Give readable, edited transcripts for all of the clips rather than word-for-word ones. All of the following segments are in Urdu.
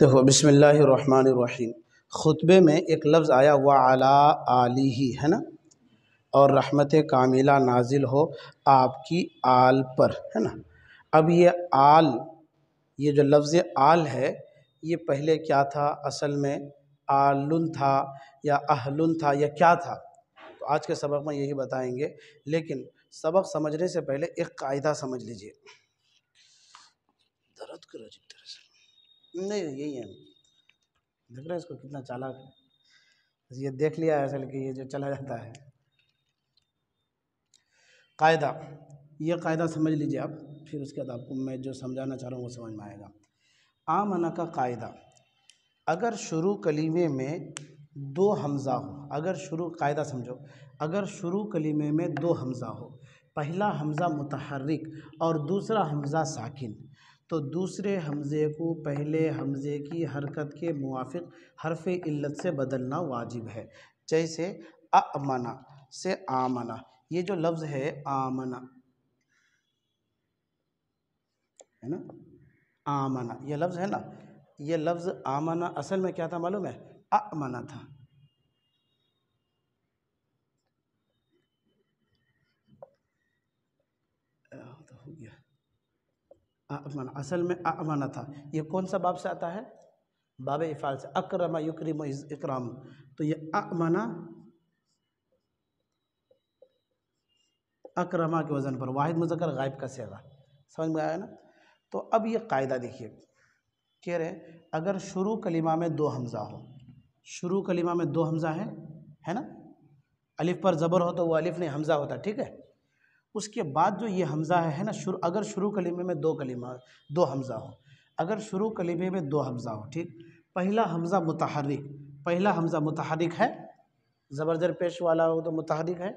دیکھو بسم اللہ الرحمن الرحیم، خطبے میں ایک لفظ آیا وعلی آلہ ہے نا، اور رحمت کاملہ نازل ہو آپ کی آل پر ہے نا۔ اب یہ آل، یہ جو لفظ آل ہے یہ پہلے کیا تھا؟ اصل میں آلن تھا یا اہلن تھا یا کیا تھا؟ تو آج کے سبق میں یہی بتائیں گے، لیکن سبق سمجھنے سے پہلے ایک قاعدہ سمجھ لیجئے۔ درد کرو عجیب طرح سے نہیں، یہی ہے، دیکھ رہے ہیں اس کو کتنا چالاک ہے، یہ دیکھ لیا ہے اصل کہ یہ جو چلا جاتا ہے۔ قاعدہ، یہ قاعدہ سمجھ لیجئے آپ، پھر اس کے بعد آپ کو میں جو سمجھانا چاہ رہا ہوں وہ سمجھ میں آئے گا۔ آمنہ کا قاعدہ، اگر شروع کلمے میں دو حمزہ ہو، قاعدہ سمجھو، اگر شروع کلمے میں دو حمزہ ہو، پہلا حمزہ متحرک اور دوسرا حمزہ ساکن، تو دوسرے حمزے کو پہلے حمزے کی حرکت کے موافق حرف علت سے بدلنا واجب ہے۔ جیسے اَأْمَنَ سے آمنہ، یہ جو لفظ ہے آمنہ ہے نا، آمنہ یہ لفظ ہے نا، یہ لفظ آمنہ اصل میں کیا تھا معلوم ہے؟ اَأْمَنَ تھا۔ ہو گیا، اَأْمَنَ اصل میں اَأْمَنَ تھا۔ یہ کون سا باب سے آتا ہے؟ باب افعال سے، اکرم یکرم اکرام، تو یہ اَأْمَنَ اکرما کے وزن پر، واحد مذکر غائب کا صیغہ، سمجھ میں آیا نا؟ تو اب یہ قاعدہ دیکھیے، کہہ رہے ہیں اگر شروع کلمہ میں دو حمزہ ہو، شروع کلمہ میں دو حمزہ ہے نا، الف پر زبر ہو تو وہ الف نہیں حمزہ ہوتا، ٹھیک ہے؟ اس کے بعد جو یہ حمزہ ہے نا، اگر شروع کلمے میں دو حمزہ ہو، اگر شروع کلمے میں دو حمزہ ہو، ٹھیک، پہلا حمزہ متحرک ہے، زبر زیر پیش والا ہو تو متحرک ہے،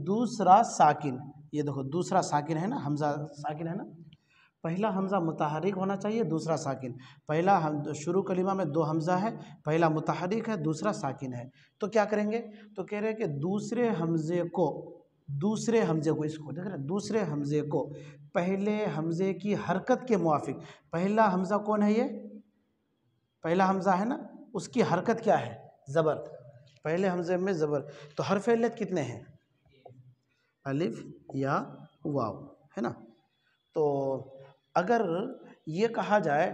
دوسرا ساکن، یہ دیکھو دوسرا ساکن ہے نا، حمزہ ساکن ہے نا، پہلا حمزہ متحرک ہونا چاہیے، دوسرا ساکن، شروع کلمہ میں دو حمزہ ہے، پہلا متحرک ہے دوسرا ساکن ہے، تو کیا کریں گے؟ تو کہہ رہے ہیں کہ دوسرے حمزے کو اس کو دیکھ رہے ہیں، دوسرے حمزے کو پہلے حمزے کی حرکت کے موافق، پہلا حمزہ کون ہے؟ یہ پہلا حمزہ ہے نا، اس کی حرکت کیا ہے؟ زبر، پہلے حمزے میں زبر، تو حرف علت کتنے ہیں؟ الف یا واو ہے نا۔ تو اگر یہ کہا جائے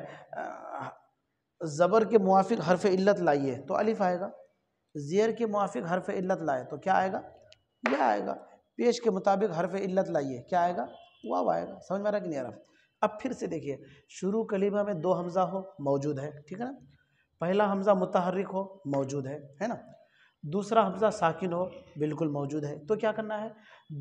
زبر کے موافق حرف علت لائیے تو الف آئے گا، زیر کے موافق حرف علت لائے تو کیا آئے گا؟ یہ آئے گا، پیش کے مطابق حرف علت لائیے کیا آئے گا؟ واو آئے گا۔ سمجھ میں آ رہا کہ نہیں آ رہا؟ اب پھر سے دیکھیے، شروع کلمہ میں دو حمزہ ہو، موجود ہے، ٹھیک ہے نا، پہلا حمزہ متحرک ہو، موجود ہے نا، دوسرا حمزہ ساکن ہو، بالکل موجود ہے، تو کیا کرنا ہے؟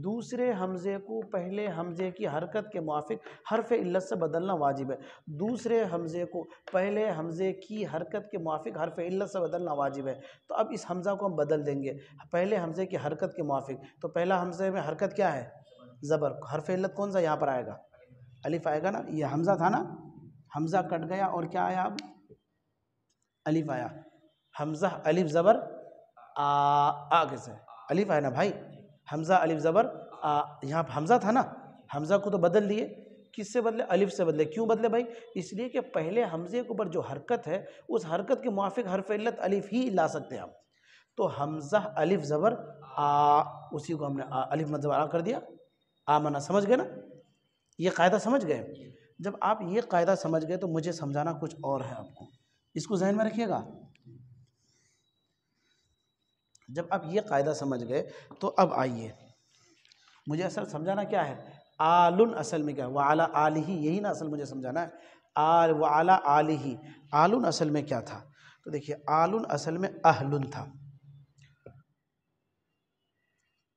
دوسرے حمزے کو پہلے حمزے کی حرکت کے موافق حرف علت سے بدلنا واجب ہے، دوسرے حمزے کو پہلے حمزے کی حرکت کے موافق حرف علت سے بدلنا واجب ہے۔ تو اب اس حمزہ کو ہم بدل دیں گے پہلے حمزے کی حرکت کے موافق، تو پہلا حمزے میں حرکت کیا ہے؟ زبر، حرف علت کون سا یہاں پر آئے گا؟ الف آئے گا نا، یہ حمزہ تھا نا، حمزہ کٹ گیا اور کیا آیا؟ اب الف آیا، حمزہ الف زبر آگے سے الف آیا نا بھائی، حمزہ الف زبر یہاں حمزہ تھا نا، حمزہ کو تو بدل لیے، کس سے بدلے؟ الف سے بدلے۔ کیوں بدلے بھائی؟ اس لیے کہ پہلے حمزے کے اوپر جو حرکت ہے اس حرکت کے موافق حرف علت الف ہی لا سکتے ہیں ہم، تو حمزہ الف زبر اسی کو ہم نے الف مد زبر کر دیا، آمنہ، سمجھ گئے نا؟ یہ قاعدہ سمجھ گئے؟ جب آپ یہ قاعدہ سمجھ گئے تو مجھے سمجھانا کچھ اور ہے آپ کو، اس کو ذہن میں رکھیے گا۔ جب آپ یہ قاعدہ سمجھ گئے تو اب آئیے، مجھے اصل سمجھانا کیا ہے؟ آلن اصل میں کیا ہے؟ وعلی آلہ، یہی نا اصل مجھے سمجھانا ہے، وعلی آلہ، آلن اصل میں کیا تھا؟ تو دیکھیے آلن اصل میں اہلن تھا،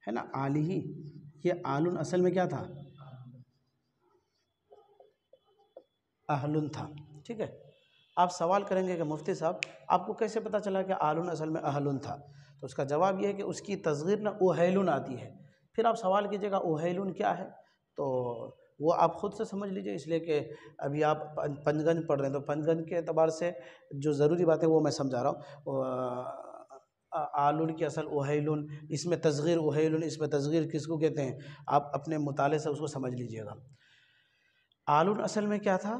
ہے نا، آلہ، یہ آلن اصل میں کیا تھا؟ اہلن تھا، ٹھیک ہے؟ آپ سوال کریں گے کہ مفتی صاحب آپ کو کیسے پتا چلا کہ آلن اصل میں اہلن تھا؟ تو اس کا جواب یہ ہے کہ اس کی تصغیر نا اوہیلن آتی ہے، پھر آپ سوال کیجئے گا اوہیلن کیا ہے، تو وہ آپ خود سے سمجھ لیجئے، اس لیے کہ ابھی آپ پنج گنج پڑھ رہے ہیں تو پنج گنج کے اعتبار سے جو ضروری بات ہے وہ میں سمجھا رہا ہوں۔ آلن کی اصل اوہیلن، اس میں تصغیر اوہیلن، اس میں تصغیر کس کو کہتے ہیں آپ اپنے مطالعے سے اس کو سمجھ لیجئے گا۔ آلن اصل میں کیا تھا؟